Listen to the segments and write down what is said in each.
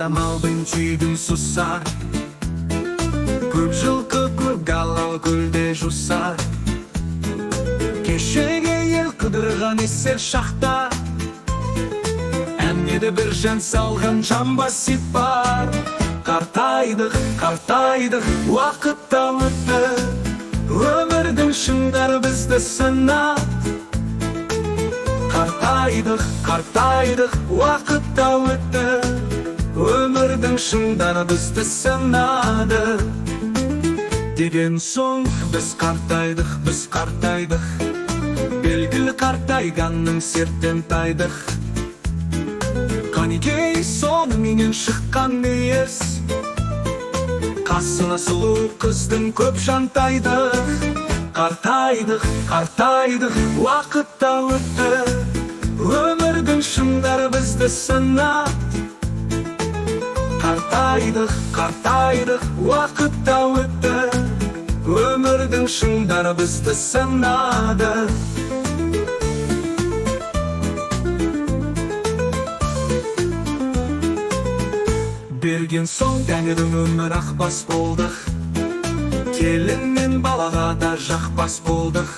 Жарамалдың түйдің сұсар, көп жылқы көп галал көлде жусар. Кешеге ел қыдырған есер шақта, әмнеді бір жан салған жамбас ит бар. Қартайдық, қартайдық, уақытта өтті, өмірдің шыңдары бізді сынап. Қартайдық, қартайдық, уақытта өтті, өмірдің шыңдары бізді сынады. Деген соң біз қартайдық, біз қартайдық, белгілі қартайғанның серттен тайдық. Қанекей сонымен шыққан ес, қасына сұлу қыздың көп жантайдық. Қартайдық, қартайдық, уақытта өтті, өмірдің шыңдары бізді сынап. Қартайдық, қартайдық, уақытта өтті, өмірдің шыңдары бізді сынады. Берген соң тәңірдің өмір ақбас болдық, келін мен балаға да жақпас болдық.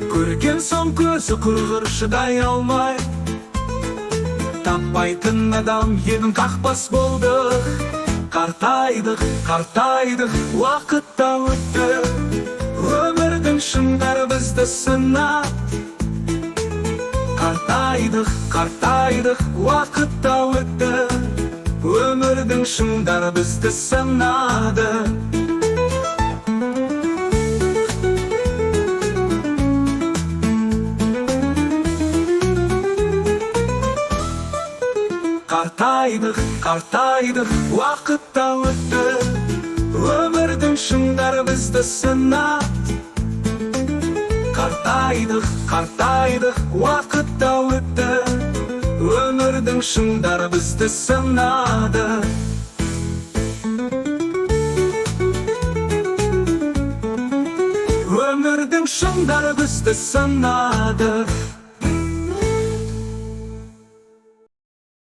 Көрген соң көзі құрғыр шыдай алмай, таппайтын адам ебін қақпас болдық. Қартайдық, қартайдық, уақытта өтті, өмірдің шыңдары бізді сынап. Қартайдық, қартайдық, уақытта өтті, өмірдің шыңдары бізді сынады. Қартайдық, қартайдық, уақытта өтті, өмірдің шыңдары бізді сынады. Қартайдық, қартайдық, уақытта өтті, өмірдің шыңдары бізді сынады. Өмірдің шыңдары бізді сынады.